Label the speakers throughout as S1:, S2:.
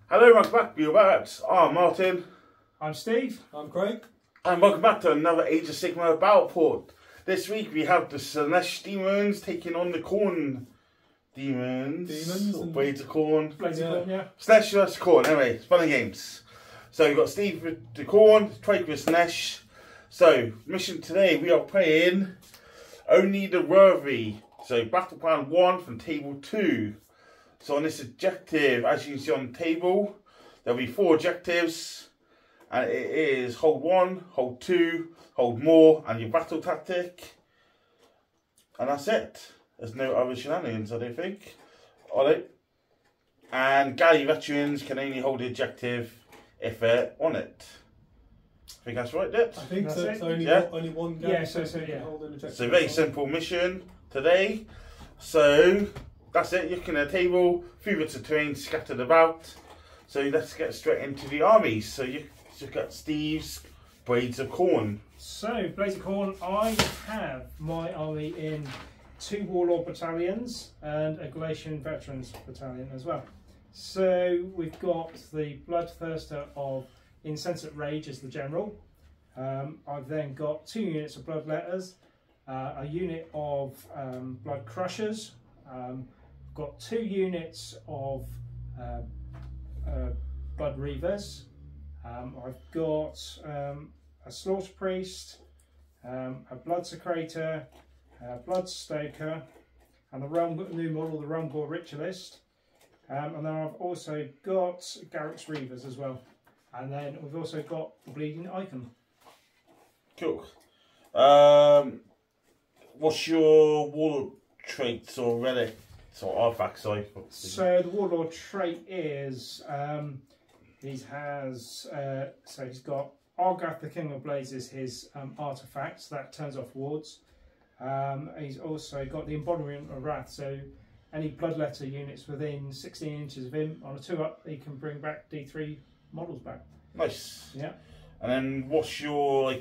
S1: Hello, welcome back, viewers. I'm Martin.
S2: I'm Steve.
S3: I'm Craig.
S1: And welcome back to another Age of Sigmar battle port. This week we have the Slaanesh demons taking on the Khorne demons. Or Blades of Khorne.
S2: Blades of Khorne, yeah.
S1: Slaanesh vs Khorne. Anyway, it's fun and games. So we've got Steve with the Khorne, Craig with Slaanesh. So, mission today, we are playing Only the Worthy. So, Battle Plan 1 from Table 2. So, on this objective, as you can see on the table, there'll be 4 objectives. And it is hold 1, hold 2, hold more, and your battle tactic. And that's it. There's no other shenanigans, I don't think. Alright. And galley veterans can only hold the objective if they're on it. I think that's right, Dips?
S3: I think
S2: that's
S3: so.
S2: it.
S3: It's only,
S1: Yeah.
S3: only one guy.
S2: Yeah, so yeah.
S3: Hold an objective.
S1: So very simple mission today. So that's it. Looking at a table, few bits of terrain scattered about. So let's get straight into the armies. So you look at Steve's Blades of Khorne.
S2: So, Blades of Khorne, I have my army in 2 Warlord battalions and a Galatian Veterans battalion as well. So we've got the Bloodthirster of Insensate Rage as the general. I've then got 2 units of Bloodletters, a unit of Blood Crushers. I've got 2 units of Blood Reavers. I've got a Slaughter Priest, a Blood Secretor, a Blood Stoker, and the new model, the Rumgore Ritualist. And then I've also got Garrett's Reavers as well. And then we've also got the Bleeding Icon.
S1: Cool. What's your Warlord traits or relics or artifacts? Sorry.
S2: So the Warlord trait is he's got Argath, the King of Blazes, his artifacts that turns off wards. He's also got the Embodiment of Wrath, so any Bloodletter units within 16 inches of him on a 2-up, he can bring back D3 models back.
S1: Nice.
S2: Yeah.
S1: And then what's your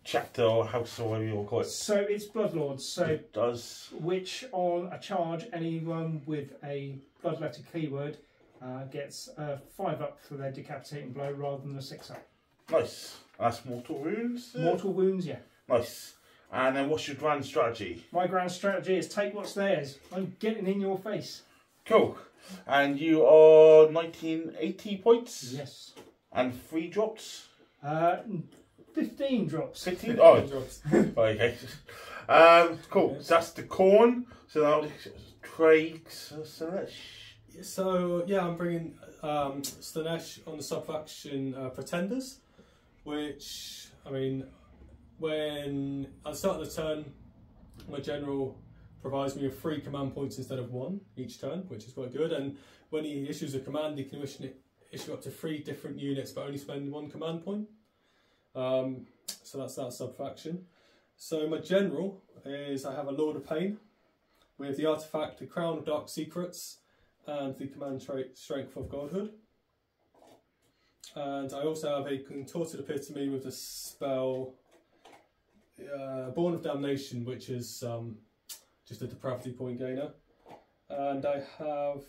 S1: chapter or house or whatever you call it?
S2: So it's Bloodlords. So
S1: it does.
S2: Which on a charge, anyone with a Bloodletter keyword gets a 5-up for their decapitating blow rather than a 6-up.
S1: Nice. That's mortal wounds.
S2: Mortal wounds, yeah.
S1: Nice. And then what's your grand strategy?
S2: My grand strategy is take what's theirs. I'm getting in your face.
S1: Cool. And you are 1980 points?
S2: Yes.
S1: And 3 drops?
S2: 15 drops.
S1: 15? Oh,
S3: drops.
S1: Okay. Cool. So that's the Khorne. So now Craig's Slaanesh.
S3: So yeah, I'm bringing Slaanesh on the sub-faction Pretenders, which, I mean, when at the start of the turn, my general provides me with 3 command points instead of 1 each turn, which is quite good. And when he issues a command, he can issue up to 3 different units, but only spend 1 command point. So that's that sub-faction. So my general is, I have a Lord of Pain with the artifact, the Crown of Dark Secrets, and the command trait, Strength of Godhood. And I also have a Contorted Epitome with the spell Born of Damnation, which is just a depravity point gainer. And I have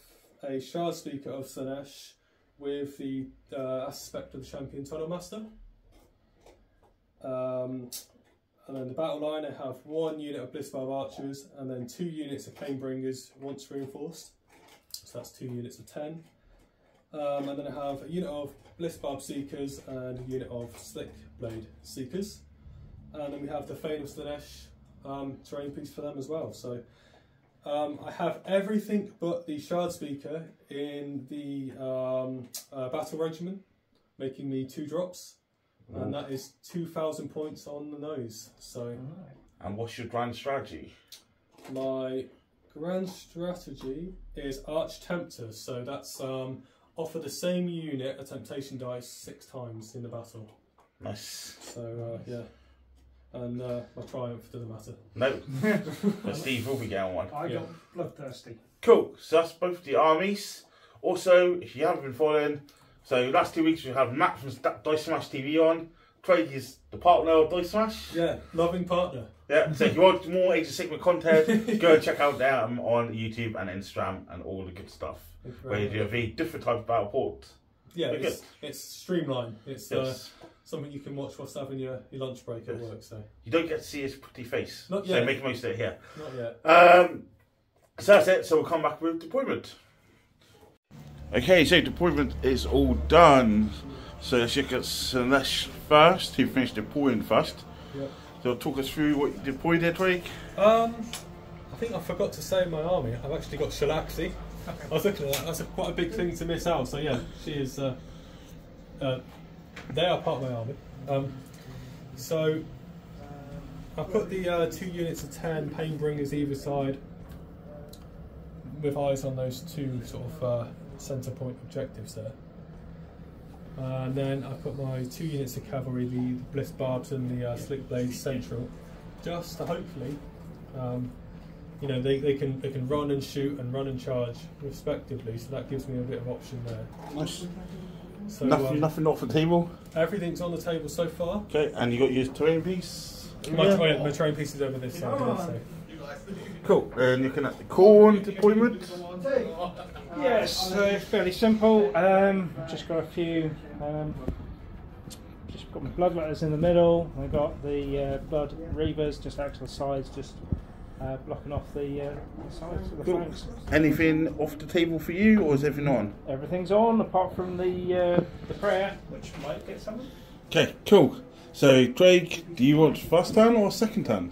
S3: a Shard Speaker of Slaanesh with the aspect of the Champion Tunnel Master. And then the battle line, I have 1 unit of Blissbarb Archers and then 2 units of Planebringers once reinforced. So that's 2 units of 10. And then I have a unit of Blissbarb Seekers and a unit of Slickblade Seekers. And then we have the Fane of Slaanesh terrain piece for them as well. So I have everything but the Shard Speaker in the Battle Regimen, making me 2 drops. And that is 2,000 points on the nose. So.
S1: And what's your grand strategy?
S3: My grand strategy is Arch Tempter. So that's offer the same unit a temptation dice 6 times in the battle.
S1: Nice.
S3: So yeah. And my triumph doesn't matter.
S1: No. But Steve will be getting one.
S2: I got Bloodthirsty.
S1: Cool. So that's both the armies. Also, if you haven't been following, so last 2 weeks we have Matt from Dice Smash TV on. Craig is the partner of Dice Smash.
S3: Yeah, loving partner.
S1: Yeah, so if you want more Age of Sigmar content, go and check out them on YouTube and Instagram and all the good stuff. Where you do a very different type of battle port.
S3: yeah,
S1: Very
S3: it's streamlined. It's
S1: Yes.
S3: something you can watch whilst having your lunch break at work. So
S1: You don't get to see his pretty face.
S3: Not
S1: So
S3: yet.
S1: make the most of it here.
S3: not yet.
S1: So that's it. So we'll come back with deployment. Okay, so deployment is all done. So let's look at Slaanesh first, who finished deploying first.
S3: Yep.
S1: So talk us through what you deployed there, Craig.
S3: I think I forgot to say in my army, I've actually got Shalaxi. I was looking at that. That's quite a big thing to miss out. So yeah, she is. They are part of my army. So I put the 2 units of 10 pain bringers either side, with eyes on those 2 sort of centre point objectives there. And then I put my 2 units of cavalry, the bliss barbs and the slick blades central, just to hopefully, you know, they can run and shoot and run and charge respectively. So that gives me a bit of option there.
S1: Nice.
S3: So
S1: Nothing off the table.
S3: everything's on the table so far.
S1: Okay, and you got your terrain piece.
S3: My terrain piece is over this side. So.
S1: Cool. And looking at the Khorne deployment.
S2: Yes, so fairly simple. Just got a few. Just got my bloodletters in the middle. I got the blood reavers just out to the sides, just blocking off the sides of the
S1: Cool.
S2: flanks.
S1: Anything off the table for you, or is everything on?
S2: Everything's on apart from the prayer, which might get something.
S1: Okay, cool. So, Craig, do you want first turn or second turn?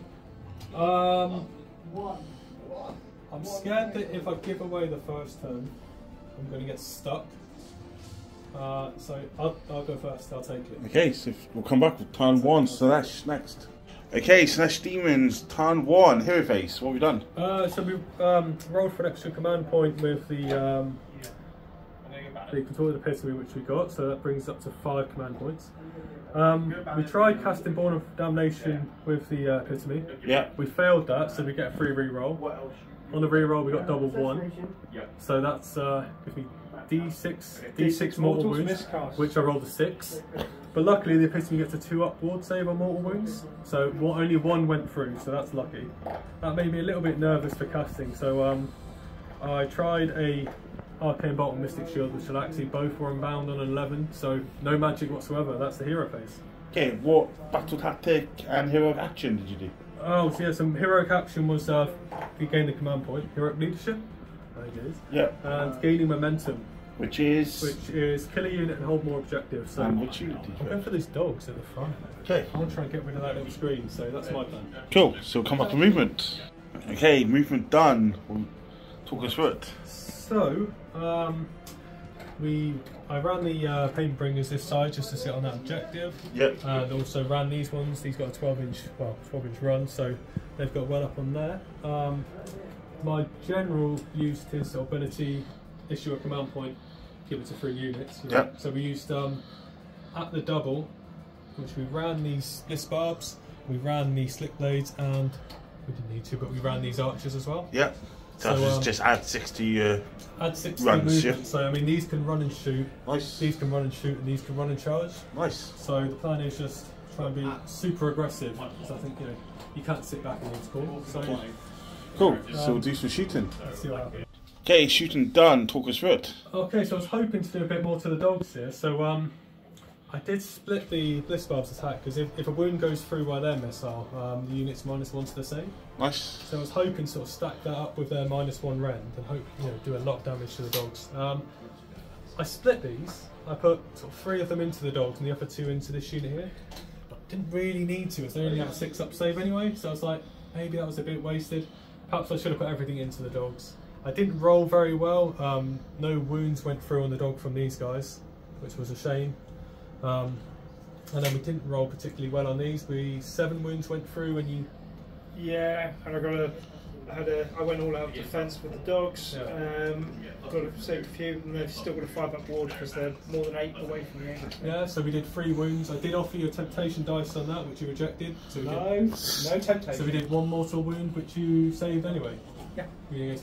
S3: I'm scared that if I give away the first turn, I'm going to get stuck. So I'll go first. I'll take it.
S1: Okay, so we'll come back with turn 1. Slaanesh next. Okay, Slaanesh Demons, turn 1. Hero phase. What have we done?
S3: So we rolled for an extra command point with the control of the epitome, which we got. So that brings up to 5 command points. We tried casting Born of Damnation with the epitome.
S1: Yeah.
S3: We failed that, so we get a free reroll. On the reroll, we got double 1. So that's gives me D6 mortal wounds,
S2: miscast.
S3: which I rolled a 6. But luckily, the epitome gets a 2 up ward save on mortal wounds, so only 1 went through, so that's lucky. That made me a little bit nervous for casting, so I tried a Arcane Bolt and Mystic Shield with Shalaxi. Both were unbound on 11, so no magic whatsoever. That's the hero phase.
S1: Okay, what battle tactic and heroic action did you do?
S3: Oh, so yeah, some heroic action was we gained the command point, heroic leadership, I think it is,
S1: Yeah.
S3: and gaining momentum,
S1: Which is?
S3: which is kill a unit and hold more objectives. So
S1: And which unit did
S3: I'm
S1: you
S3: going for these dogs at the front.
S1: Okay.
S3: I want to try and get rid of that little screen, so that's my plan.
S1: Cool, so we'll come back to movement. Okay, movement done. We'll talk us through it.
S3: So, I ran the paint bringers this side just to sit on that objective.
S1: Yep.
S3: And also ran these ones. These got a 12-inch run, so they've got well up on there. My general used his ability, issue a command point, give it to 3 units. You know?
S1: Yep.
S3: So we used at the double, which we ran these barbs, we ran the slick blades, and we didn't need to, but we ran these archers as well.
S1: Yep. So just add 6 to your
S3: add 6
S1: runs,
S3: to movement.
S1: yeah.
S3: So I mean, these can run and shoot.
S1: Nice.
S3: These can run and shoot, and these can run and charge.
S1: Nice.
S3: So the plan is just try and be super aggressive. So I think you can't sit back and score. So
S1: Cool. So we'll do some shooting.
S3: let's see what happens.
S1: Okay, shooting done. Talk us through it.
S3: Okay, so I was hoping to do a bit more to the dogs here. So I did split the Bliss Barb's attack, because if a wound goes through by their missile, the unit's -1 to the save.
S1: Nice.
S3: So I was hoping to sort of stack that up with their -1 rend and hope do a lot of damage to the dogs. I split these. I put sort of 3 of them into the dogs and the other 2 into this unit here. But didn't really need to, as they only had a 6 up save anyway. So I was like, maybe that was a bit wasted. Perhaps I should have put everything into the dogs. I didn't roll very well. No wounds went through on the dog from these guys, which was a shame. And then we didn't roll particularly well on these. 7 wounds went through, and you.
S2: Yeah, and I went all out defence with the dogs.
S3: Yeah.
S2: Got to save a few, and they've still got a 5 up ward because they're more than 8 away from the aim.
S3: Yeah, so we did 3 wounds. I did offer you a temptation dice on that, which you rejected. So we did,
S2: No temptation.
S3: so we did 1 mortal wound, which you saved anyway.
S2: Yeah.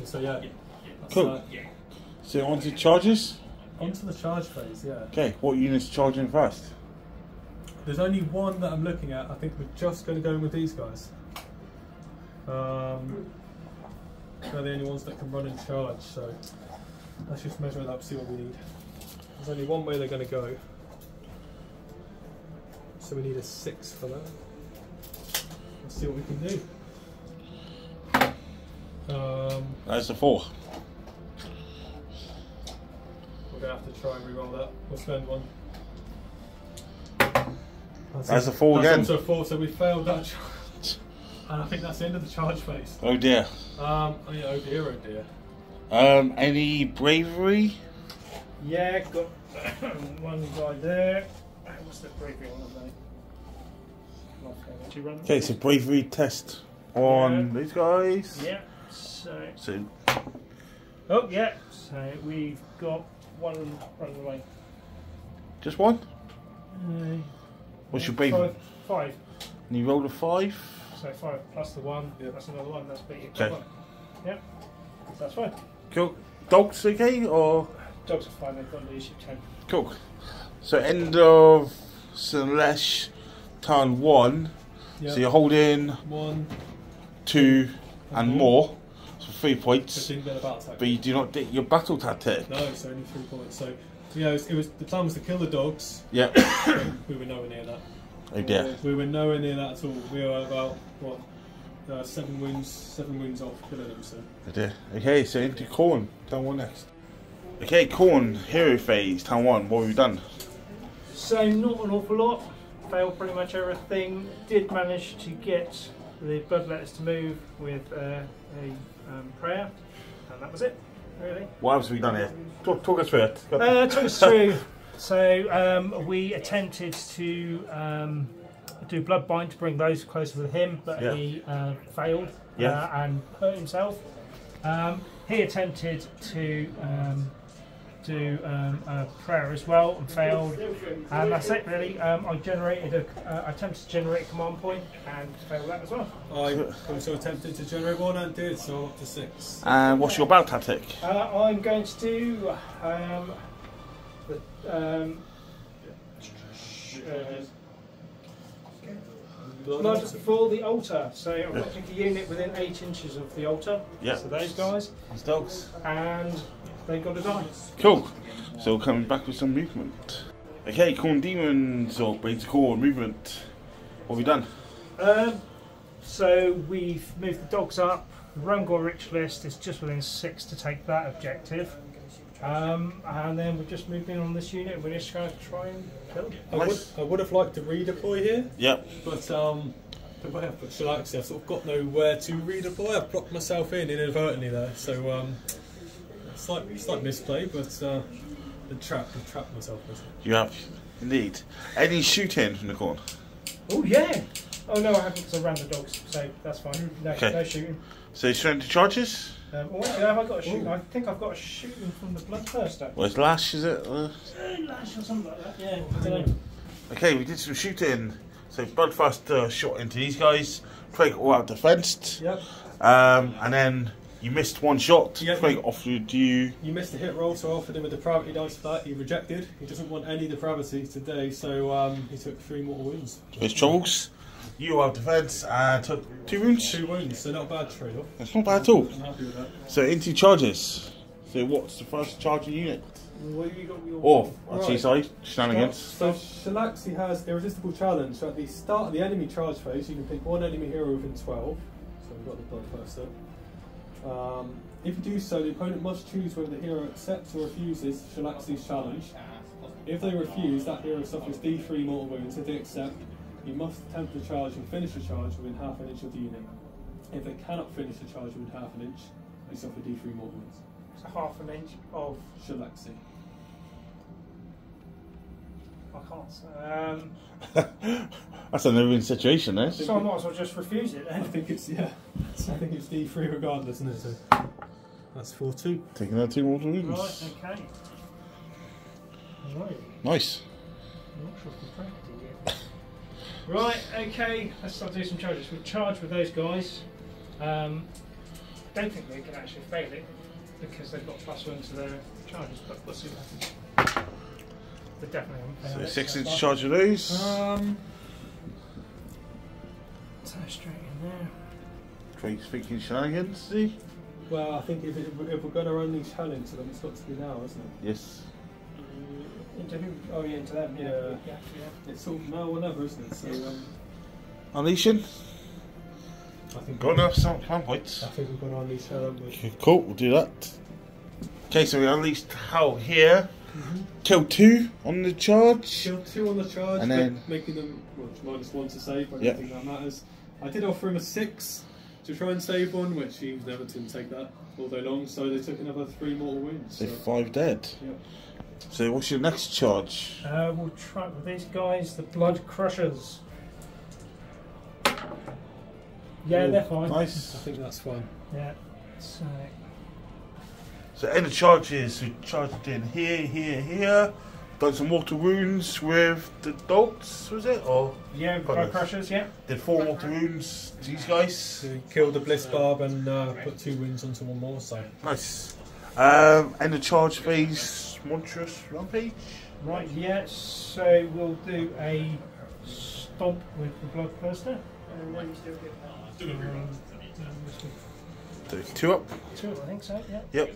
S3: So yeah. That's,
S1: Cool. So on to charges.
S3: Onto the charge phase, yeah.
S1: Okay, what unit's charging first?
S3: There's only one that I'm looking at. I think we're just going to go in with these guys. They're the only ones that can run and charge, so let's just measure it up, see what we need. There's only one way they're going to go. So we need a 6 for that. Let's see what we can do.
S1: That's a 4.
S3: We're going to have to try and reroll that. We'll spend 1.
S1: That's a 4 again.
S3: That's also a 4, so we failed that charge. And I think that's the end of the charge phase.
S1: Oh dear.
S3: Oh dear, oh dear.
S1: Any bravery?
S2: Yeah, got one guy there. What's the bravery on the
S1: Okay, so bravery test on these guys.
S2: Yeah, so.
S1: Oh,
S2: yeah, so we've got one run away.
S1: Just one? What's your bravery?
S2: 5.
S1: And you rolled a 5?
S2: So 5 plus the 1, that's another 1, that's beat.
S1: Okay.
S2: Yep, so that's fine.
S1: Cool. Dogs okay, or?
S2: Dogs are fine, they've got leadership 10.
S1: Cool. So end of Slaanesh turn 1.
S3: Yep.
S1: So you're holding
S3: 1,
S1: 2 and more. So 3 points.
S3: But
S1: you do not get your battle tactic.
S3: No, it's only 3 points. So yeah, it was the plan was to kill the dogs.
S1: Yeah.
S3: We were nowhere near that.
S1: Oh dear.
S3: We were nowhere near that at all. We were about what 7 wounds off killing them. So.
S1: Oh dear. Okay, so into Khorne, turn 1 next. Okay, Khorne, hero phase, turn 1. What have we done?
S2: So not an awful lot. Failed pretty much everything. Did manage to get the blood letters to move with a prayer, and that was it, really.
S1: What else have we done here? Talk us through it.
S2: Talk us through. So we attempted to do bloodbind to bring those closer with him, but he failed and hurt himself. He attempted to do a prayer as well and failed, and that's it really. I attempted to generate a command point and failed that as well.
S3: I also attempted to generate 1 and did, so up to 6.
S1: And what's your battle tactic?
S2: I'm going to do blood for the altar. So I've got to pick a unit within 8 inches of the altar.
S1: Yeah.
S2: So those guys.
S1: Those dogs.
S2: And they've got to die.
S1: Cool. So coming back with some movement. Okay, Khorne demons or Blades of Khorne movement. What have we done?
S2: So we've moved the dogs up. Rungor Ritualist is just within 6 to take that objective. And then we've just moved in on this unit. We're just going to try and kill them.
S3: I would have liked to redeploy here.
S1: Yep.
S3: But the way I put Shalaxi, I've sort of got nowhere to redeploy. I've blocked myself in inadvertently there. So slight misplay, but the trap myself.
S1: You have, indeed. Any shooting from the Khorne?
S2: Oh yeah. Oh no, I haven't because I ran the dogs, so that's fine. No,
S1: Okay.
S2: No shooting.
S1: So strength charges?
S2: Oh, actually, have I got a shooting? I think I've got a shooting from the Bloodthirster.
S1: Where's Lash, is it?
S2: Lash or something like that, yeah. I don't know.
S1: Okay, we did some shooting. So Bloodthirster shot into these guys. Craig all out defensed.
S3: Yep.
S1: And then you missed 1 shot.
S3: Yep.
S1: Craig offered you...
S3: You missed the hit roll, so I offered him a depravity dice for that. He rejected. He doesn't want any depravity today, so he took 3 mortal wounds.
S1: His troubles. You out defence and took 2 wounds.
S3: 2 wounds, so not a bad trade-off.
S1: That's not bad at all.
S3: I'm happy with that.
S1: So into charges. So what's the first charging unit?
S2: What have you got your...
S1: Or, actually,
S3: Right.
S1: sorry, shenanigans.
S3: So Shalaxi has irresistible challenge. So at the start of the enemy charge phase, you can pick 1 enemy hero within 12. So we've got the Bloodthirster. If you do so, the opponent must choose whether the hero accepts or refuses Shalaxi's challenge. If they refuse, that hero suffers D3 mortal wounds. If they accept, you must attempt the charge and finish the charge within half an inch of the unit. If they cannot finish the charge within half an inch, they suffer D3 mortal wounds.
S2: So half an inch of...
S3: Shalaxi.
S2: I can't.
S1: That's a no-win situation, eh?
S2: So I might as well just refuse it then.
S3: I think it's D3 regardless, isn't it? So that's 4-2.
S1: Taking out 2 mortal wounds.
S2: Right, okay. Right.
S1: Nice.
S2: I'm not sure if we've practiced it yet. Right, okay, let's start doing some charges. We'll charge with those guys. Don't think they can actually fail it because they've got +1 to their charges, but we'll see what happens. They definitely haven't failed it.
S1: So 6-inch charge of those.
S2: So straight in there.
S1: Craig's thinking shenanigans, see?
S3: Well, I think if we're going to only challenge them, it's got to be now, isn't it?
S1: Yes.
S2: Into who? Oh, yeah, into them.
S3: Yeah. It's sort of now or never, isn't it? So,
S1: Unleashing.
S3: I think
S1: Got enough plan points.
S3: I think we've got to unleash her, haven't we?
S1: Okay, cool, we'll do that. Okay, so we unleashed Hal here. Kill 2 on the charge.
S3: Kill 2 on the charge,
S1: and then
S3: making them -1 to save. I don't
S1: yep.
S3: think that matters. I did offer him a 6 to try and save one, which he was never to take that all day long. So they took another 3 mortal wounds.
S1: So 5 dead.
S3: Yep.
S1: So what's your next charge?
S2: We'll try with these guys, the Blood Crushers. Yeah, they're fine.
S1: Nice.
S3: I think that's fine.
S2: Yeah.
S1: So end of charges, we charged in here. Done some mortal wounds with the dogs, was it? Or
S2: yeah, Blood Crushers, yeah.
S1: Did 4 mortal wounds to these guys.
S3: So he killed the Bliss Barb and put 2 wounds onto one more, so.
S1: Nice. End of charge phase, Monstrous Rampage.
S2: Right, yeah, so we'll do a stomp with the Bloodthirster.
S1: So 2 up.
S2: 2, I think so, yeah.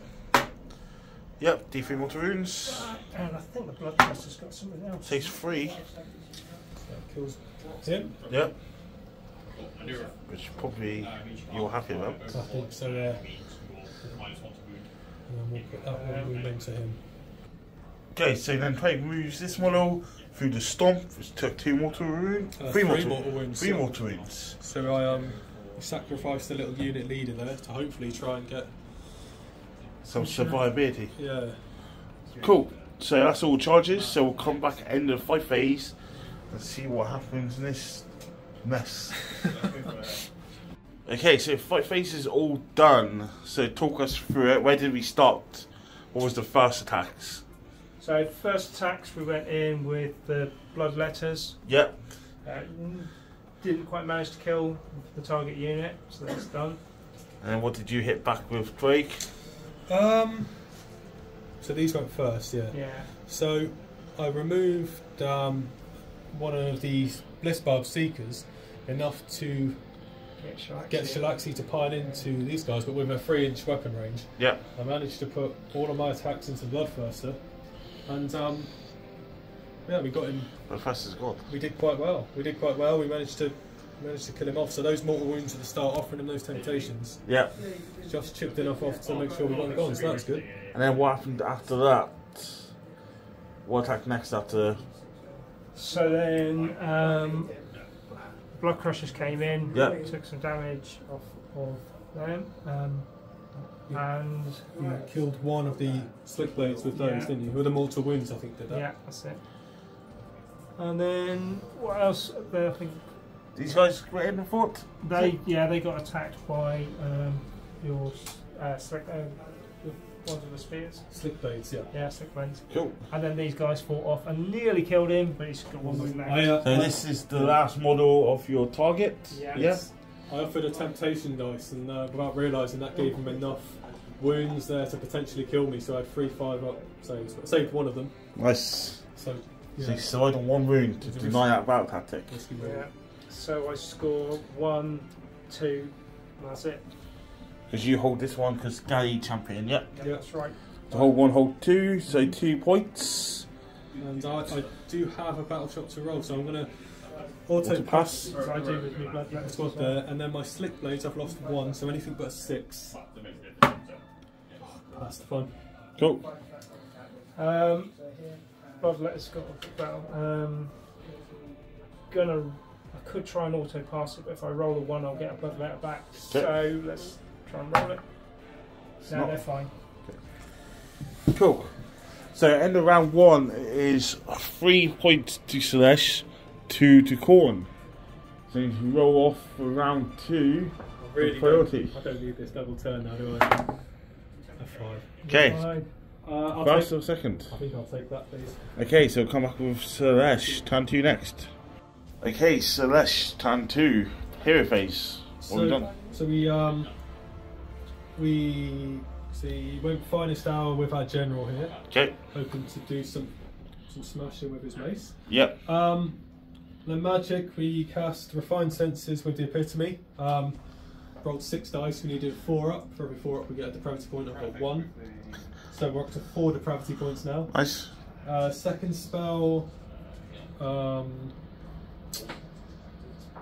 S1: Yep, D3 mortal wounds.
S2: And I think the Bloodthirster's got something else.
S1: Takes 3.
S3: That kills him.
S1: Yep. Which probably you're happy about.
S3: I think so, yeah. And then we'll put that one into him.
S1: Okay, so then Craig moves this model through the stomp, which took 2 mortal wounds. 3 mortal wounds. 3 mortal wounds.
S3: So I sacrificed a little unit leader there to hopefully try and get
S1: some survivability.
S3: Yeah.
S1: Cool. So that's all charges. So we'll come back at the end of the fight phase and see what happens in this mess. Okay, so fight phase is all done. So talk us through it. Where did we start? What was the first attacks?
S2: So first attacks we went in with the Bloodletters.
S1: Yep.
S2: Didn't quite manage to kill the target unit, so that's done.
S1: And what did you hit back with, Craig?
S3: So these went first, yeah.
S2: Yeah.
S3: So I removed one of these Bliss Barb Seekers enough to get Shalaxi to pile into these guys, but with a 3-inch weapon range.
S1: Yeah.
S3: I managed to put all of my attacks into Bloodthirster, and yeah, we got him.
S1: Bloodthirster's gone.
S3: We did quite well. We managed to kill him off. So those mortal wounds at the start, offering him those temptations.
S1: Yeah.
S3: Just chipped enough off to make sure we got him gone. So that's good.
S1: And then what happened after that? What attacked next after?
S2: So then Blood Crushers came in, took some damage off of them, and
S3: you killed one of the Slick Blades with those, didn't you? With the mortal wounds, I think, did that.
S2: Yeah, that's it. And then what else? I think
S1: these guys were in the fort.
S2: They got attacked by your Slick. Ones with the spears.
S3: Slick Blades, yeah.
S2: Yeah, Slick Blades.
S1: Cool.
S2: And then these guys fought off and nearly killed him, but he's got one wound left.
S1: So this is the last model of your target?
S2: Yeah.
S1: Yes.
S3: I offered a temptation dice, and without realising that gave him enough wounds there to potentially kill me, so I had 3-5 up saves. I saved one of them.
S1: Nice.
S3: So, yeah.
S1: So you survived on 1 wound to deny that battle tactic.
S2: Yeah. So I score 1, 2, and that's it.
S1: Because you hold this one because Galley champion,
S2: Yeah, that's right.
S1: So hold 1, hold 2, so 2 points.
S3: And I do have a battle shot to roll, so I'm going to auto pass.
S2: So I do with my Bloodletters.
S3: Squad there, and then my Slick Blades I've lost 1, so anything but a 6. That's the fun.
S1: Cool.
S2: Bloodletters got off the battle. I could try and auto pass it, but if I roll a 1, I'll get a Bloodletter back. So let's try and roll it. No, they're fine.
S1: Cool. So end of round 1 is 3 points to Slaanesh, 2 to Khorne. So you can roll off for round 2.
S3: Really
S1: priority.
S3: I don't need this double turn now, do I? A 5.
S1: Okay. First or second?
S3: I think I'll take that, please.
S1: Okay, so come back with Slaanesh. Turn 2 next. Okay, Slaanesh, turn 2. Hero phase. What have we done?
S3: So we went finest hour with our general here.
S1: Okay.
S3: Hoping to do some smashing with his mace.
S1: Yep.
S3: Then magic, we cast Refined Senses with the Epitome. Rolled 6 dice, we needed 4 up. For every 4 up we get a depravity point, I've got 1. So we're up to 4 depravity points now.
S1: Nice.
S3: Second spell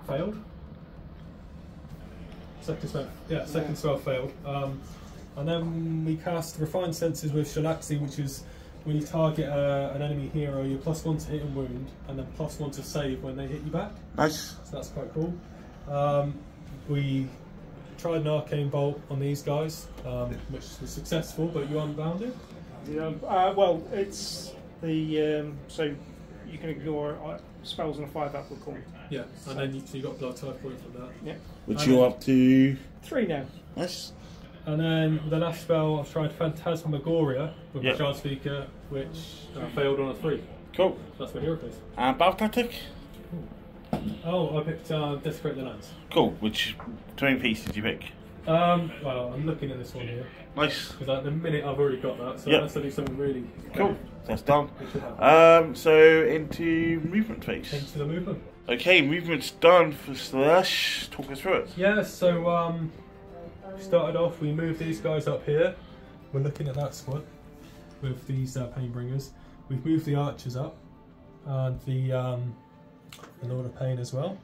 S3: failed. Second spell failed. And then we cast Refined Senses with Shalaxi, which is when you target an enemy hero, you're +1 to hit and wound, and then +1 to save when they hit you back.
S1: Nice.
S3: So that's quite cool. We tried an Arcane Bolt on these guys, which was successful, but you unbounded.
S2: Yeah, well, it's the so you can ignore spells on a 5-up with Khorne.
S3: Yeah, and then you got Blood Tide point from that.
S2: Yeah.
S1: Which you're up to
S2: 3 now.
S1: Nice.
S3: And then the last spell, I've tried Phantasmagoria with
S1: Yep.
S3: the Shard Speaker, which failed on a 3.
S1: Cool.
S3: That's my hero phase.
S1: And Battle Tactic?
S3: Oh, I picked Desecrate the Lands.
S1: Cool. Which 20 piece did you pick?
S3: Well, I'm looking at this one here.
S1: Nice.
S3: Because at the minute I've already got that, so
S1: Yep.
S3: unless I do something really
S1: Cool. That's done.
S3: it should happen.
S1: So into movement phase.
S3: Into the movement.
S1: Okay, movement's done for Slaanesh. Talk us through it.
S3: Yeah, so we started off, we moved these guys up here. We're looking at that squad with these Painbringers. We've moved the archers up and the Lord of Pain as well.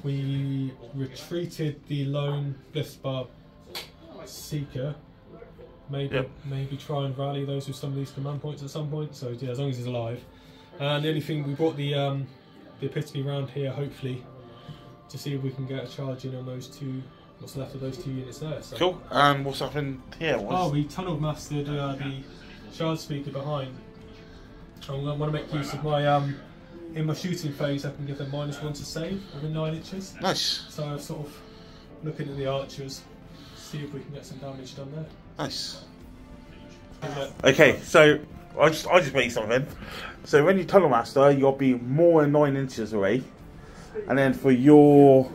S3: We retreated the lone Blitzbarb Seeker. Maybe try and rally those with some of these command points at some point. So yeah, as long as he's alive. And the only thing, we brought the epitome round here, hopefully, to see if we can get a charge in on those two. What's left of those 2 units there. So.
S1: Cool. And what's happened here?
S3: We tunneled mastered the Shard Speaker behind. I want to make use of my in my shooting phase. I can give them -1 to save within 9 inches.
S1: Nice.
S3: So I'm sort of looking at the archers, see if we can get some damage done there.
S1: Nice. Okay, so I just made something. So when you tunnel master, you'll be more than 9 inches away, and then for your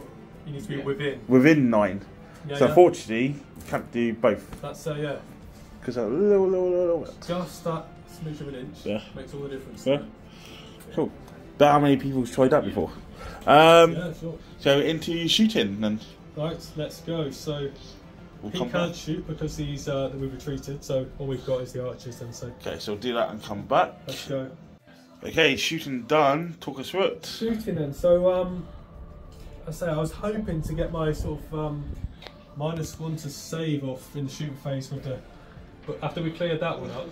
S3: you need to be
S1: within 9.
S3: Yeah,
S1: so
S3: yeah.
S1: unfortunately, you can't do both.
S3: That's yeah.
S1: Because a little bit.
S3: Just that smidge of an inch makes all the difference.
S1: Yeah. Cool. But how many people's tried that before?
S3: Yeah, sure.
S1: So into shooting then.
S3: Right, let's go. So he can't shoot because he's we've retreated. So all we've got is the archers then. So
S1: okay, so we'll do that and come back.
S3: Let's go.
S1: Okay, shooting done. Talk us through it.
S3: Shooting then. So I was hoping to get my sort of -1 to save off in the shooting phase with the. But after we cleared that one up,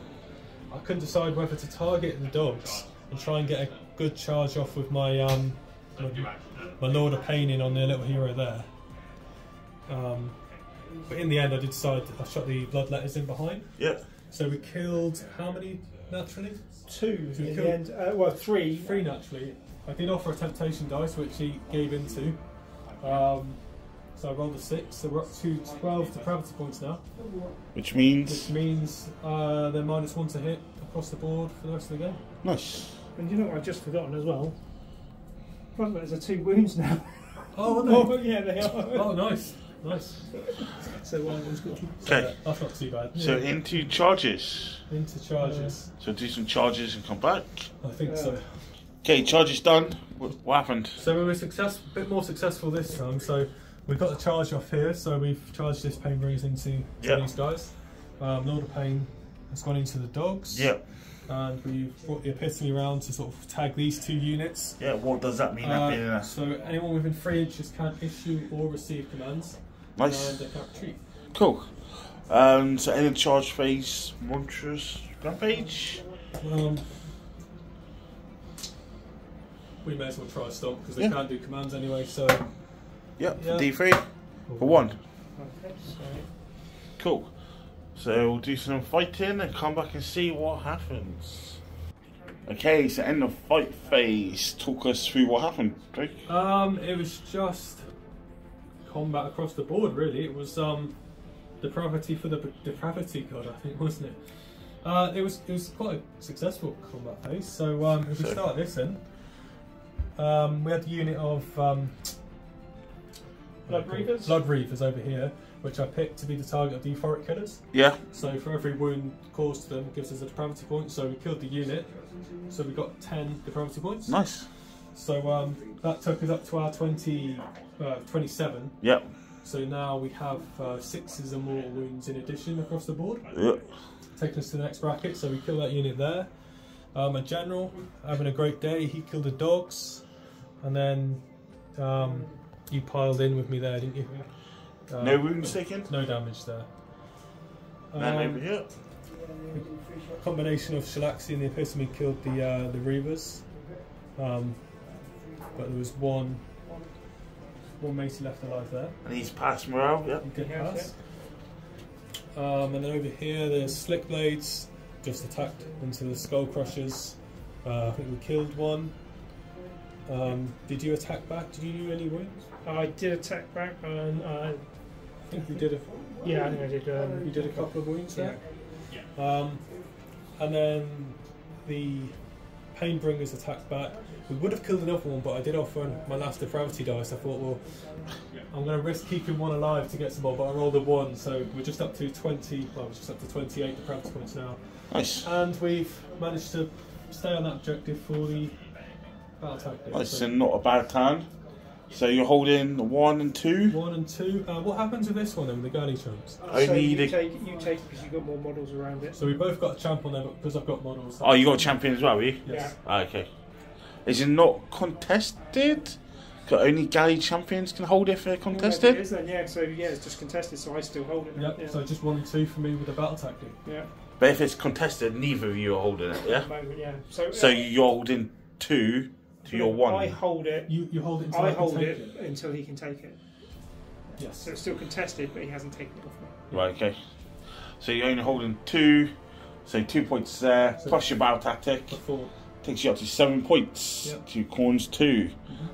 S3: I couldn't decide whether to target the dogs and try and get a good charge off with my my Lord of Pain in on their little hero there. But in the end, I did decide I shot the Bloodletters in behind.
S1: Yeah.
S3: So we killed how many naturally?
S2: 2
S3: So we
S2: in
S3: killed
S2: the end. Well, 3.
S3: 3 naturally. I did offer a temptation dice, which he gave into. So I rolled a 6, so we're up to 12 depravity points now.
S1: Which means
S3: they're -1 to hit across the board for the rest of the game.
S1: nice.
S2: And you know what I've just forgotten as well? Bloodletters are 2 wounds now.
S3: Oh, are they?
S2: Oh, yeah, they are.
S3: Oh, nice.
S2: So one of them's got.
S1: Okay.
S3: That's not too bad.
S1: So into charges.
S3: Into charges.
S1: So do some charges and come back.
S3: I think so.
S1: Okay, charges done. What happened?
S3: So we were a bit more successful this time. So we got the charge off here. So we've charged this Painbringers into these guys. Lord of Pain has gone into the dogs.
S1: Yeah.
S3: And we've brought the epitome around to sort of tag these 2 units.
S1: Yeah, what does that mean? That being in there?
S3: So anyone within 3 inches can issue or receive commands.
S1: Nice.
S3: And they can't retreat.
S1: Cool. So in the charge phase, Monstrous Rampage.
S3: We may as well try a stomp because they can't do commands anyway. So
S1: Yep, for D3 for 1.
S2: Okay, so
S1: Cool. So we'll do some fighting and come back and see what happens. Okay, so end of fight phase. Talk us through what happened, Drake.
S3: It was just combat across the board, really. It was depravity for the depravity god, I think, wasn't it? It was quite a successful combat phase. So if we start this in, we had the unit of
S2: Blood Reavers?
S3: Blood Reavers over here, which I picked to be the target of the euphoric killers.
S1: Yeah.
S3: So for every wound caused to them gives us a depravity point. So we killed the unit, so we got 10 depravity points.
S1: Nice.
S3: So that took us up to our 27.
S1: Yep.
S3: So now we have 6 or more wounds in addition across the board.
S1: Yep.
S3: Taking us to the next bracket, so we kill that unit there. A general, having a great day, he killed the dogs. And then you piled in with me there, didn't you?
S1: No wounds taken?
S3: No damage there.
S1: Man over here.
S3: A combination of Shalaxi and the Epitome killed the Reavers. But there was one Macy left alive there.
S1: And he's passed morale, yeah.
S3: He did pass. And then over here there's Slick Blades, just attacked into the Skull Crushers. I think we killed one. Did you attack back? Did you do any wounds?
S2: I did attack back, and
S3: I think we did a...
S2: yeah, I think I did.
S3: You did a couple of wounds there?
S2: Yeah.
S3: And then the Painbringers attacked back. We would have killed another one, but I did offer my last depravity dice. I thought, well, I'm going to risk keeping one alive to get some more, but I rolled a 1, so we're just up to 20, well, we're just up to 28 depravity points now.
S1: Nice.
S3: And we've managed to stay on that objective for the battle tactics.
S1: Nice, so not a bad turn. So you're holding 1 and 2?
S3: 1 and 2. What happens with this one then, with the galley champs?
S2: So you take it because you've got more models around it.
S3: So we both got a champ on there, but because I've got models.
S1: Oh, you got a champion as well, have you?
S3: Yes.
S1: Ah, okay. Is it not contested? Got only galley champions can hold it if they're contested?
S2: It is then, yeah. So yeah, it's just contested. So I still hold it.
S3: Yep.
S2: Yeah.
S3: So just 1 and 2 for me with the battle tactic.
S2: Yeah.
S1: But if it's contested, neither of you are holding it, yeah?
S2: At the moment, yeah.
S1: So you're holding 2 to your 1.
S2: I hold it.
S3: You hold it until
S2: I
S3: I can
S2: hold
S3: take
S2: it until he can take it.
S3: Yes.
S2: So it's still contested, but he hasn't taken it off me.
S1: Right, okay. So you're only holding 2, so 2 points there,
S3: So
S1: plus your battle tactic.
S3: Before.
S1: Takes you up to 7 points.
S3: Yep.
S1: To Khorne's 2.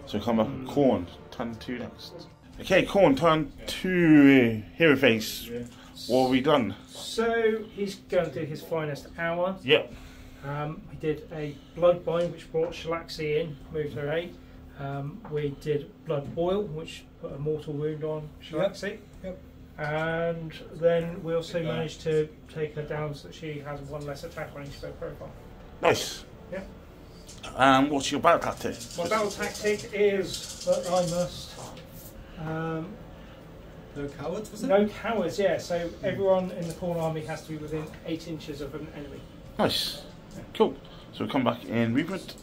S1: So come up with Khorne. Turn 2 next. Okay, Khorne, turn 2 hero face.
S2: Yeah.
S1: What have we done?
S2: So he's going to do his finest hour.
S1: Yep.
S2: We did a blood bind, which brought Shalaxi in, moved her 8. We did blood boil, which put a mortal wound on Shalaxi.
S3: Yep.
S2: And then we also managed to take her down so that she has 1 less attack on each of her profile.
S1: Nice.
S2: Yep.
S1: What's your battle tactic?
S2: My battle tactic is that I must.
S3: No cowards, was it?
S2: No cowards, yeah. So everyone in the Khorne army has to be within 8 inches of an enemy.
S1: Nice. Cool. So we'll come back in movement.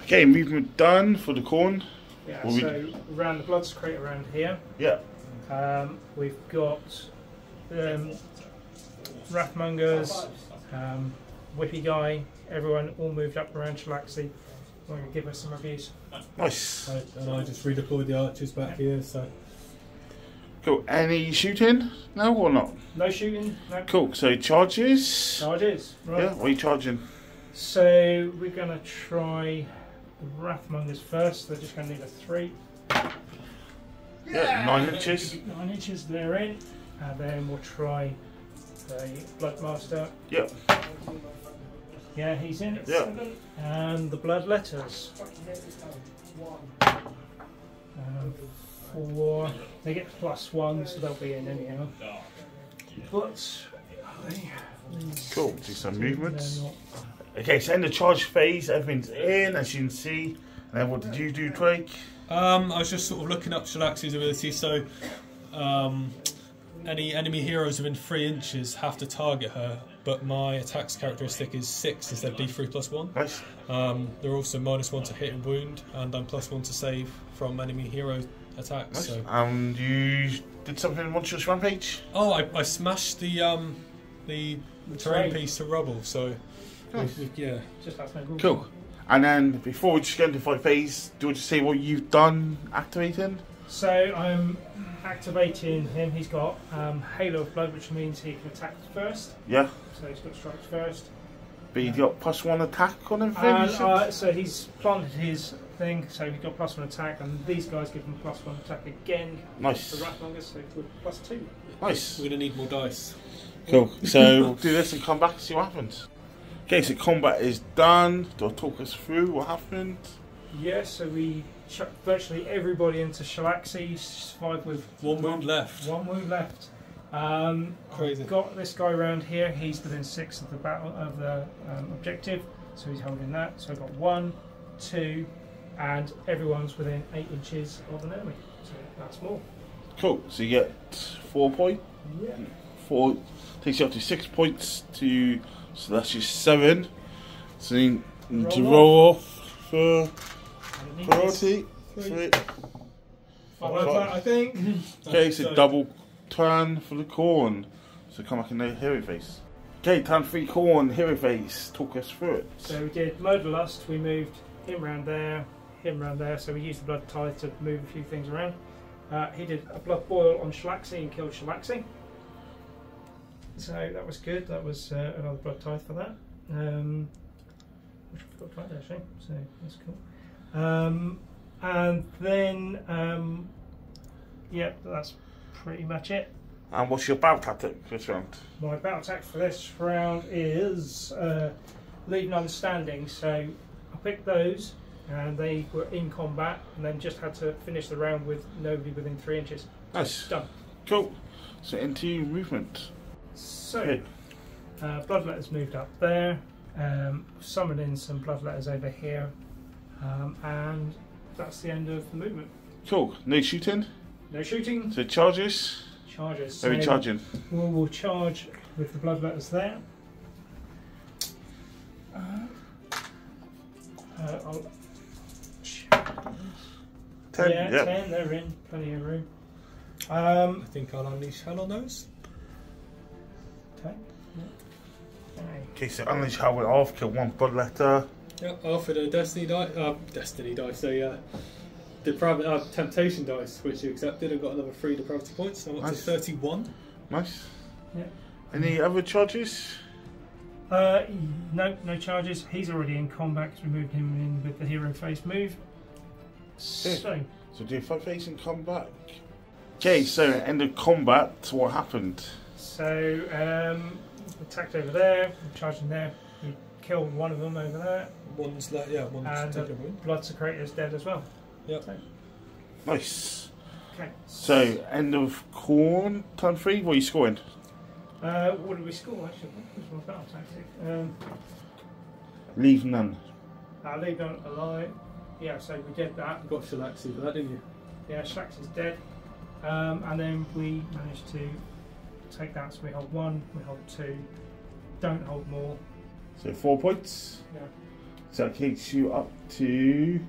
S1: Okay, movement done for the Khorne.
S2: Yeah,
S1: What
S2: so around the blood secrete around here.
S1: Yeah.
S2: We've got Wrathmongers, Whippy Guy, everyone all moved up around Shalaxi. I'm going to give us some reviews.
S1: Nice.
S3: And I just redeployed the archers back here, so...
S1: Cool. Any shooting? No or not?
S2: No shooting? No.
S1: Cool. So charges?
S2: Charges, right.
S1: Yeah, what are you charging?
S2: So we're going to try the Wrathmongers first. They're just going to need a 3.
S1: Yeah, 9 inches.
S2: 9 inches, they're in. And then we'll try the Bloodmaster.
S1: Yep.
S2: Yeah, he's in at
S1: Yeah.
S2: 7. And the Blood Letters. 4. They get +1, so they'll be in anyhow. But
S1: Cool. Do some movements. Okay, so in the charge phase, everything's in, as you can see. And then what did you do, Craig?
S3: I was just sort of looking up Shalaxi's ability, so any enemy heroes within 3 inches have to target her, but my attacks characteristic is 6 instead of D3 +1.
S1: Nice.
S3: They're also -1 to hit and wound, and I'm +1 to save from enemy hero attacks.
S1: Nice.
S3: So.
S1: You did something in Monstrous Rampage?
S3: Oh, I smashed the terrain piece to rubble, so
S1: Nice.
S3: yeah.
S2: just that's no good.
S1: Cool. And then before we just get into fight phase, do you want to say what you've done activating?
S2: So I'm activating him. He's got Halo of Blood, which means he can attack first.
S1: Yeah.
S2: So he's got strikes first.
S1: But you got +1 attack on everything?
S2: And,
S1: you said?
S2: so he's planted his thing, so he's got +1 attack, and these guys give him +1 attack again.
S1: Nice.
S2: The Wrathmongers, so with +2.
S1: Nice.
S3: We're going to need more dice.
S1: Cool. So we'll do this and come back and see what happens. Okay, so combat is done. Do you talk us through what happened?
S2: Yeah, so we chucked virtually everybody into Shalaxi, survived with
S3: 1 wound left.
S2: 1 wound left.
S3: Crazy.
S2: I've got this guy around here. He's within 6 of the battle of the objective, so he's holding that. So I've got 1, 2, and everyone's within 8 inches of an enemy. So that's more.
S1: Cool. So you get 4 points.
S2: Yeah.
S1: 4 takes you up to 6 points to. So that's your 7. So you need to roll off for priority. 3.
S2: 5, I think.
S1: Okay, so double turn for the Khorne. So come back in the hero phase. Okay, turn 3 Khorne, hero phase. Talk us through it.
S2: So we did Murderlust, we moved him round there, so we used the Blood Tithe to move a few things around. He did a Blood Boil on Shalaxi and killed Shalaxi. So that was good, that was another Blood Tithe for that. Which I forgot to add actually, so that's cool. And then, yeah, that's pretty much it.
S1: And what's your battle tactic this round?
S2: My battle attack for this round is leave none standing. So I picked those, and they were in combat, and then just had to finish the round with nobody within 3 inches.
S1: Nice.
S2: Done.
S1: Cool. So into movement.
S2: So Bloodletter's moved up there. Summoned in some Bloodletters over here, and that's the end of the movement.
S1: Cool. No shooting.
S2: No shooting.
S1: So charges.
S2: Charges.
S1: Very charging.
S2: We'll charge with the Bloodletters there. I'll
S1: 10.
S2: Yeah,
S1: Yep.
S2: 10. They're in. Plenty of room.
S3: I think I'll unleash hell on those.
S2: Okay.
S1: Okay, so unleash hell went off. Kill 1 Bloodletter.
S3: Yeah, I offered a destiny dice, so yeah. Temptation dice, which you accepted, and got another 3 depravity points. So I'm up to 31.
S1: Nice.
S2: Yeah.
S1: Any other charges?
S2: No charges. He's already in combat because we moved him in with the hero phase move. So
S1: do 5 phase and come back. Okay, so end of combat. What happened?
S2: So attacked over there, charging there. We killed one of them over there.
S3: One's taken a wound.
S2: Blood Secretor's dead as well.
S3: Yep.
S2: So.
S1: Nice.
S2: Okay.
S1: So end of Khorne, turn 3. What are you scoring?
S2: What did we score actually? What was my battle tactic?
S1: Leave none.
S2: Leave none alive. Yeah, so we did that.
S3: You got Shalaxi for that, didn't you?
S2: Yeah, Shax is dead. And then we managed to take that. So we hold 1, we hold 2, don't hold more.
S1: So 4 points.
S2: Yeah.
S1: So that takes you up to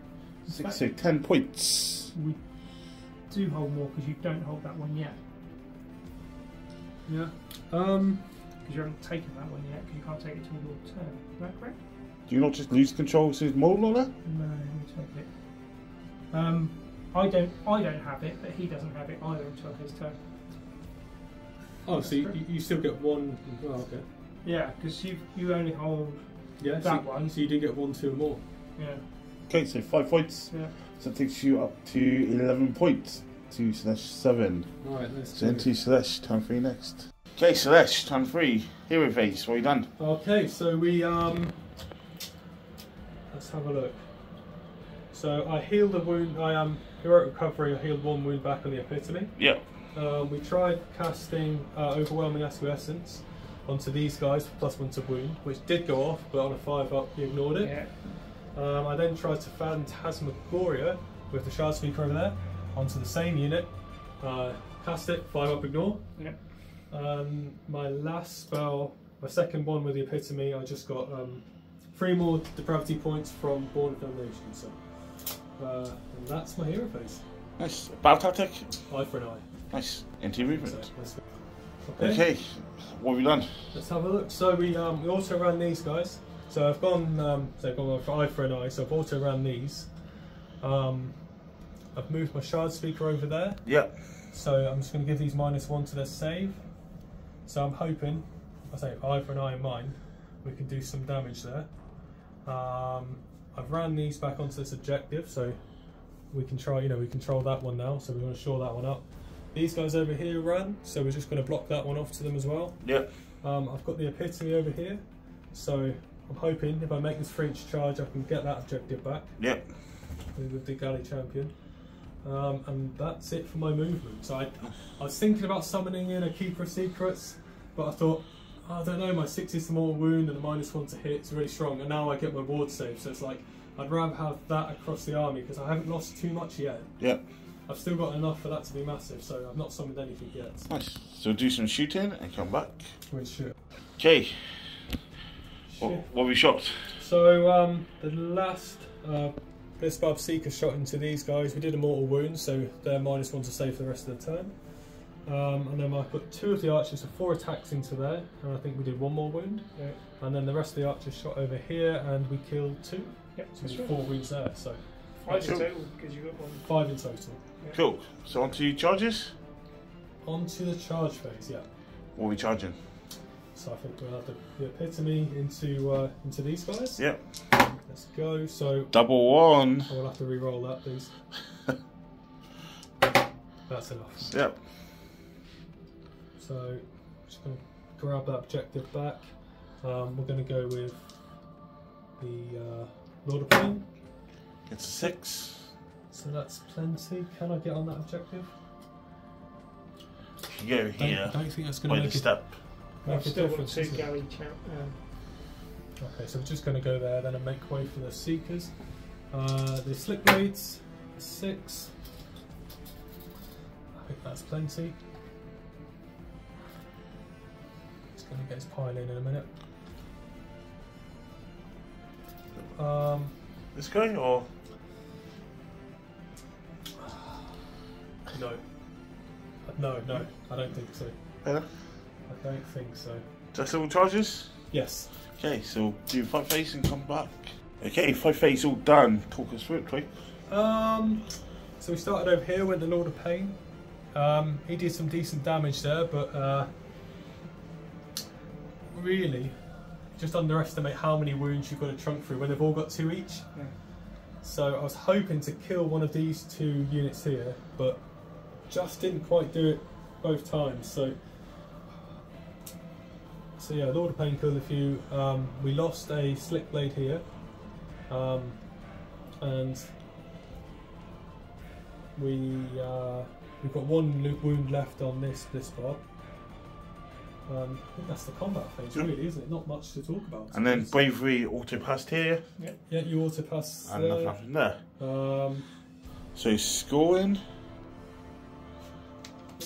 S1: 6, so 10 points.
S2: We do hold more because you don't hold that one yet.
S3: Yeah.
S2: Because you haven't taken that one yet because you can't take it till your turn. Is that correct?
S1: Do you not just lose control of his model on that?
S2: No, you take it. I don't have it, but he doesn't have it either until his turn.
S3: Oh, so you still get 1. Oh, okay.
S2: Yeah, because you only hold
S3: that
S2: one.
S3: So you do get 1, 2 more.
S2: Yeah.
S1: Okay, so 5 points.
S2: Yeah.
S1: So that takes you up to 11 points. to /7.
S3: Alright, let's
S1: So into / turn 3 next. Okay, / turn 3. Hero phase, what have you done?
S3: Okay, so we let's have a look. So I healed a wound. I am heroic recovery. I healed 1 wound back on the epitome.
S1: Yep.
S3: We tried casting overwhelming Essence onto these guys for +1 to wound, which did go off, but on a 5-up he ignored it.
S2: Yeah.
S3: I then tried to Phantasmagoria with the Shard Speaker over there onto the same unit. Cast it, 5-up ignore.
S2: Yeah.
S3: My last spell, my second one with the epitome, I just got 3 more depravity points from Born Foundation. So, and that's my hero phase.
S1: Nice. Battle tactic?
S3: Eye for an eye.
S1: Nice. Into movement.
S3: So,
S1: okay, what have you done?
S3: Let's have a look. So we also ran these guys. So I've gone for eye for an eye. So I've also ran these. I've moved my Shard Speaker over there.
S1: Yep.
S3: So I'm just going to give these -1 to their save. So I'm hoping, I say eye for an eye in mine, we can do some damage there. I've ran these back onto this objective, so we can try, we control that one now. So we're going to shore that one up. These guys over here ran, so we're just going to block that one off to them as well.
S1: Yep.
S3: I've got the epitome over here, so I'm hoping if I make this 3-inch charge, I can get that objective back.
S1: Yep.
S3: With the Galley Champion. And that's it for my movement. So I was thinking about summoning in a Keeper of Secrets, but I thought, I don't know, my 6 is the mortal wound and the -1 to hit is really strong, and now I get my ward save, so it's like, I'd rather have that across the army, because I haven't lost too much yet.
S1: Yep.
S3: I've still got enough for that to be massive, so I've not summoned anything yet.
S1: Nice. So do some shooting and come back.
S3: Which
S1: Okay. What have we shot?
S3: So the last Blitzbarb Seeker shot into these guys. We did a mortal wound, so they're -1 to save for the rest of the turn. And then I put 2 of the archers, so 4 attacks into there, and I think we did 1 more wound.
S2: Yeah.
S3: And then the rest of the archers shot over here, and we killed 2.
S2: Yep,
S3: So we did 4 wounds there. So
S2: 5 in total, because you got 1.
S3: 5 in total.
S2: Yeah.
S1: Cool. So on to charges.
S3: On to the charge phase, yeah.
S1: What are we charging?
S3: So I think we'll have the epitome into these guys.
S1: Yep.
S3: Let's go. So
S1: Double one.
S3: I will have to re-roll that, please. That's enough.
S1: Yep.
S3: So just going to grab that objective back. We're going to go with the Lord of Pain.
S1: It's a 6.
S3: So that's plenty. Can I get on that objective?
S1: You go here.
S3: I don't think that's going
S1: By
S3: to
S1: the
S3: make a
S1: step.
S2: I've still got
S3: difference.
S2: 2
S3: is it?
S2: galley count.
S3: Okay, so we're just going to go there then and make way for the Seekers. The Slick Blades, 6. I think that's plenty. He's going to get his pile in a minute.
S1: This guy or?
S3: No, I don't think so.
S1: Better?
S3: I don't think so.
S1: Just all charges?
S3: Yes.
S1: Okay, so we'll do 5 phase and come back. Okay, 5 phase all done. Talk us through it, Troy.
S3: So we started over here with the Lord of Pain. He did some decent damage there, but really, just underestimate how many wounds you've got to trunk through when they've all got 2 each.
S2: Yeah.
S3: So I was hoping to kill one of these 2 units here, but just didn't quite do it both times. So yeah, Lord of Pain killed a few. We lost a Slick Blade here, and we've got 1 wound left on this bar. I think that's the combat phase, really, isn't it? Not much to talk about.
S1: And then bravery auto passed here.
S3: Yeah, you auto pass
S1: And nothing
S3: there.
S1: happened there. So scoring.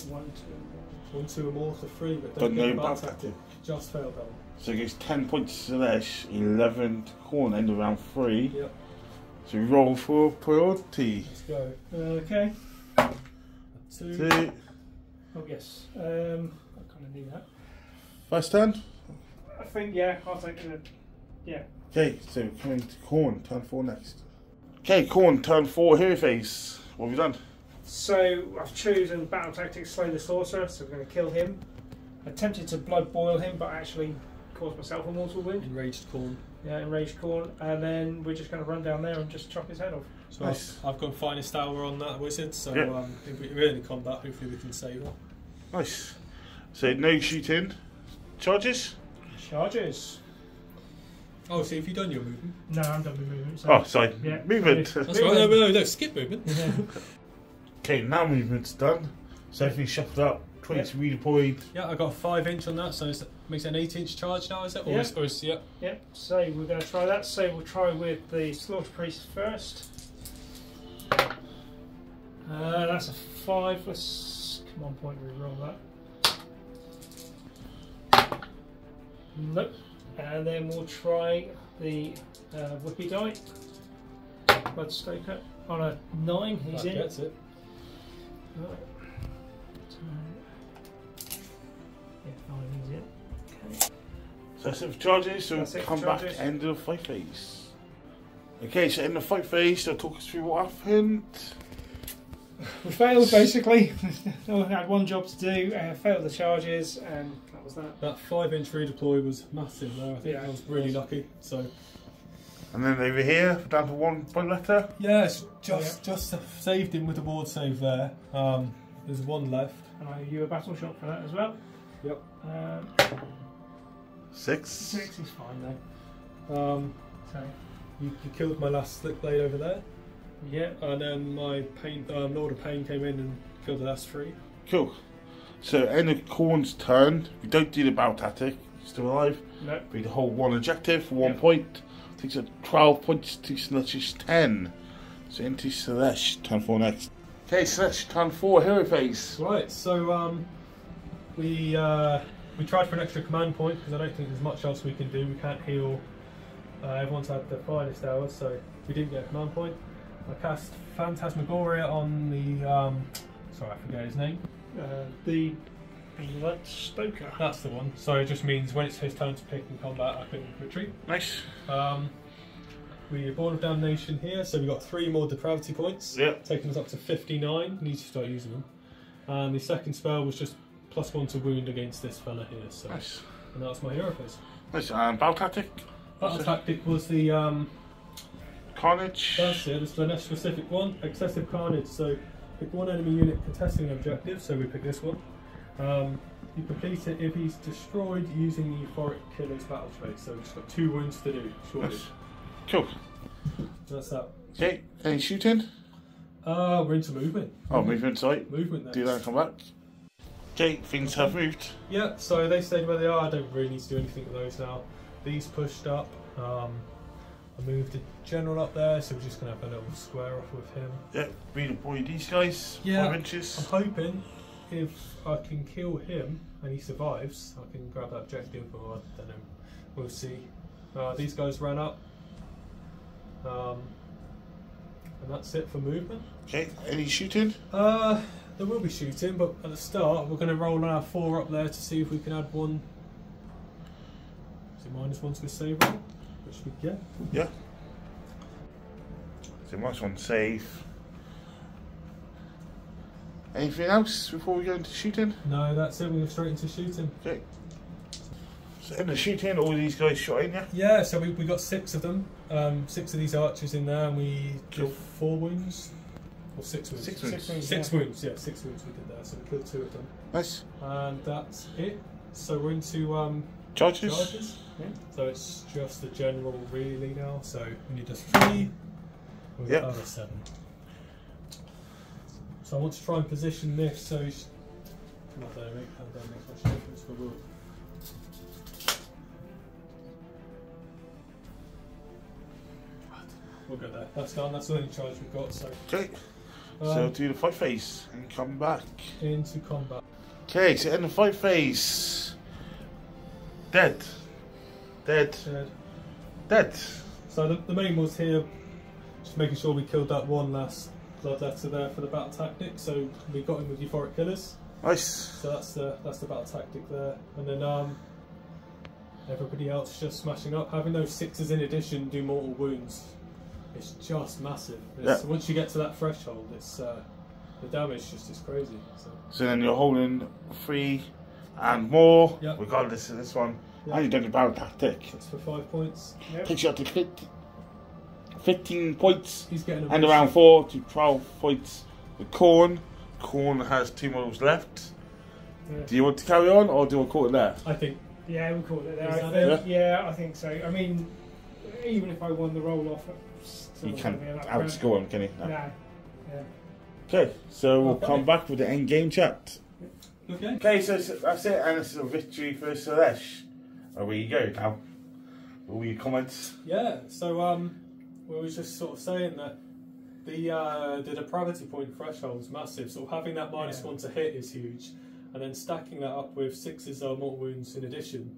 S2: 1,
S3: 1, 2 and more to 3, but
S1: But
S3: don't
S1: no
S3: get
S1: bad
S3: tactic.
S1: tactic.
S3: Just failed that one.
S1: So it goes 10 points to Slaanesh, 11 to Khorne, end of round 3.
S3: Yep.
S1: So we roll for priority.
S3: Let's go.
S2: Okay.
S3: 2.
S1: 2.
S2: Oh, yes. I kind of need that.
S1: First turn.
S2: I think, yeah, I'll take it. Yeah.
S1: Okay, so coming to Khorne, turn 4 next. Okay, Khorne, turn 4, hero phase. What have we done?
S2: So I've chosen Battle Tactics, Slay the Sorcerer, so we're going to kill him. I attempted to blood boil him, but actually caused myself a mortal wound.
S3: Enraged Khorne.
S2: Yeah, enraged Khorne, and then we're just going to run down there and just chop his head off.
S3: So
S1: Nice.
S3: I've gone finest hour on that wizard, so
S1: Yeah.
S3: if we're in combat, hopefully we can save her.
S1: Nice. So no shooting. Charges?
S2: Charges.
S3: Oh, so have you done your movement?
S2: No, I'm done with movement. So
S1: Oh, sorry.
S2: Yeah.
S1: Movement.
S3: That's right, no, skip movement.
S2: Yeah.
S1: Okay, now movement's done. So everything's shuffled up. 20 redeployed.
S3: Yeah, I got a 5-inch on that, so it makes it an 8-inch charge now, is it?
S2: Yeah.
S3: Yeah.
S2: Yep, so we're going to try that. So we'll try with the Slaughter Priest first. That's a 5. Let's come on, point, re-roll that. Nope. And then we'll try the Whippy Die. Bloodstoker on a 9. He's
S3: That
S2: in.
S3: gets it.
S2: Right. Yeah, 9. He's in. Okay.
S1: So that's it for charges. So
S2: That's it for
S1: come back
S2: charges.
S1: end of the fight phase. Okay, so in the fight phase, they'll talk us through what happened.
S2: We failed basically. We had one job to do, failed the charges, and that was that.
S3: That 5-inch redeploy was massive there. I think
S2: Yeah,
S3: I was
S2: it
S3: really
S2: was.
S3: lucky. So
S1: And then over here, down to 1 point letter.
S3: yeah, it's just saved him with the ward save there. There's 1 left.
S2: And I owe you a battle shot for that as well.
S3: Yep.
S1: 6.
S2: 6 is fine though. So
S3: You killed my last Slick Blade over there,
S2: yeah,
S3: and then my Lord of Pain came in and killed the last 3.
S1: Cool. So end of Khorne's turn. We don't do the battle tactic. Still alive.
S2: no,
S1: We hold 1 objective for 1
S2: Yep.
S1: point. Takes it 12 points to Slaanesh 10. So into Slaanesh, turn 4 next. Okay, so let's turn 4 hero phase.
S3: Right, so we tried for an extra command point because I don't think there's much else we can do. We can't heal. Everyone's had the finest hours, so we didn't get a command point. I cast Phantasmagoria on the sorry, I forget his name.
S2: The Blood Stoker.
S3: That's the one. So it just means when it's his turn to pick in combat, I pick retreat.
S1: Nice.
S3: We are Born of Damnation here, so we got 3 more depravity points, taking us up to 59. Need to start using them. And the second spell was just +1 to wound against this fella here. So,
S1: nice.
S3: And that was my hero phase.
S1: Nice. Battle tactic.
S3: Battle tactic was the
S1: Carnage.
S3: That's it. It's the next specific one. Excessive Carnage. So pick 1 enemy unit contesting an objective. So we pick this one. You complete it if he's destroyed using the Euphoric Killer's battle trait. So we've just got 2 wounds to do. Shortly.
S1: Nice. Cool.
S3: That's that.
S1: Okay, any shooting?
S3: We're into movement.
S1: Oh, movement, sorry.
S3: Movement next.
S1: Do that and come back. Okay, things have moved.
S3: Yeah, so they stayed where they are. I don't really need to do anything with those now. These pushed up. I moved the general up there, so we're just going to have a little square off with him.
S1: Yeah, redeploy these guys.
S3: Yeah,
S1: 5 inches.
S3: I'm hoping if I can kill him and he survives, I can grab that objective, or I don't know. We'll see. These guys ran up. And that's it for movement.
S1: Okay, any shooting?
S3: There will be shooting, but at the start we're going to roll our 4 up there to see if we can add 1. Is it -1 to his save roll? Which we get.
S1: Yeah. So -1 save. Anything else before we go into shooting?
S3: No, that's it. We go straight into shooting.
S1: Okay. So in the shooting, all these guys shot in, yeah?
S3: Yeah, so we got 6 of them. 6 of these archers in there, and we did 4 wounds. Or 6 wounds.
S1: 6 wounds.
S3: 6 wounds, yeah, 6 wounds we did there, so we killed 2 of them.
S1: Nice.
S3: And that's it. So we're into
S1: Charges.
S3: Yeah. So it's just the general really now, so we need just 3. We've got other 7. So I want to try and position this so not that makes much difference, but we'll go there. That's done, that's the only charge we've got, so.
S1: Okay. So do the fight phase and come back.
S3: Into combat.
S1: Okay, so in the fight phase. Dead.
S3: So the main was here, just making sure we killed that one last bloodletter there for the battle tactic. So we got him with Euphoric Killers.
S1: Nice.
S3: So that's the battle tactic there. And then everybody else just smashing up. Having those 6s in addition do mortal wounds. It's just massive. Once you get to that threshold, it's the damage just is crazy.
S1: So then you're holding 3 and more,
S3: Yep.
S1: regardless of this one.
S3: Yep.
S1: And you've done your battle tactic.
S3: That's for 5 points.
S2: Yep.
S1: Takes you up to 15 points.
S3: He's getting
S1: And around 4 to 12 points with Khorne. Khorne has 2 models left.
S2: Yeah.
S1: Do you want to carry on or do you want to call it there?
S3: I think.
S2: Yeah, we'll call it
S3: Is that
S2: there.
S3: it?
S2: Yeah, I think so. I mean, even if I won the roll off,
S1: You can't outscore him, can you? No.
S2: Nah. Yeah.
S1: Okay, so we'll
S3: Okay.
S1: come back with the end game chat.
S3: Okay.
S1: Okay, so that's it, and this is a victory for Slaanesh. Away you go now. All your comments.
S3: Yeah, so we were just sort of saying that the depravity point threshold is massive. So having that -1 to hit is huge, and then stacking that up with 6s mortal wounds in addition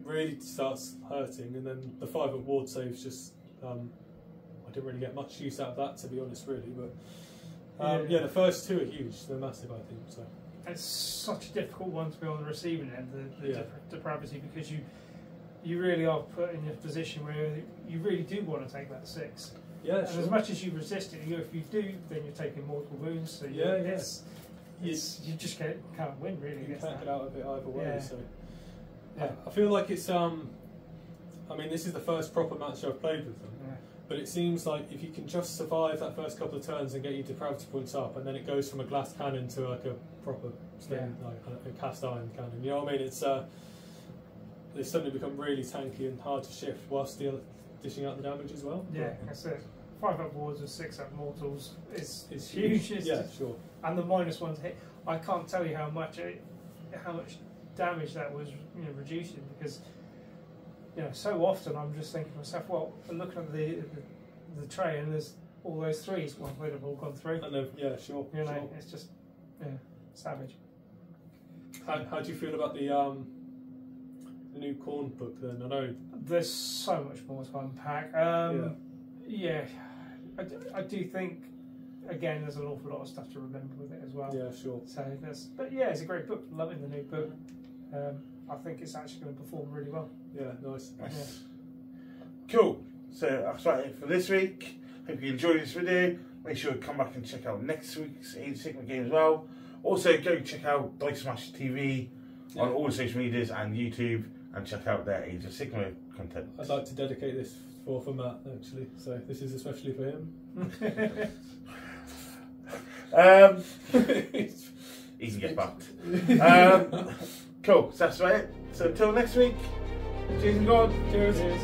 S3: really starts hurting. And then the 5 at ward saves just I didn't really get much use out of that, to be honest, really. But yeah, the first 2 are huge. They're massive, I think. So.
S2: It's such a difficult one to be on the receiving end, the depravity, because you really are put in a position where you really do want to take that 6.
S3: Yeah,
S2: and as much as you resist it, if you do, then you're taking multiple wounds. So you just can't win really.
S3: You can't get out of it either way.
S2: Yeah.
S3: So
S2: Yeah.
S3: I feel like it's I mean, this is the first proper match I've played with them.
S2: Yeah.
S3: But it seems like if you can just survive that first couple of turns and get your depravity points up, and then it goes from a glass cannon to like a proper like a cast iron cannon. You know what I mean? It's they suddenly become really tanky and hard to shift while still dishing out the damage as well.
S2: Yeah, that's it. 5 up wards with 6 up mortals is huge.
S3: Yeah, sure.
S2: And the -1 to hit, I can't tell you how much damage that was reducing, because so often I'm just thinking to myself, well, I'm looking at the tray and there's all those threes. Well, they'd have all gone through.
S3: And then, yeah, sure.
S2: You know,
S3: sure.
S2: it's just savage.
S3: How do you feel about the new Khorne book then? I know
S2: there's so much more to unpack. Yeah, I do think again there's an awful lot of stuff to remember with it as well.
S3: Yeah, sure.
S2: So but yeah, it's a great book. Loving the new book. I think it's actually going to perform really well.
S3: Yeah, nice.
S2: Yeah.
S1: Cool. So that's about it for this week. Hope you enjoyed this video. Make sure to come back and check out next week's Age of Sigmar game as well. Also, go check out Dice Smash TV on all the social medias and YouTube, and check out their Age of Sigmar content.
S3: I'd like to dedicate this for Matt actually. So this is especially for him.
S1: He can get backed. Cool. So that's about it. So until next week. Cheers and God.
S3: Cheers.
S2: Cheers.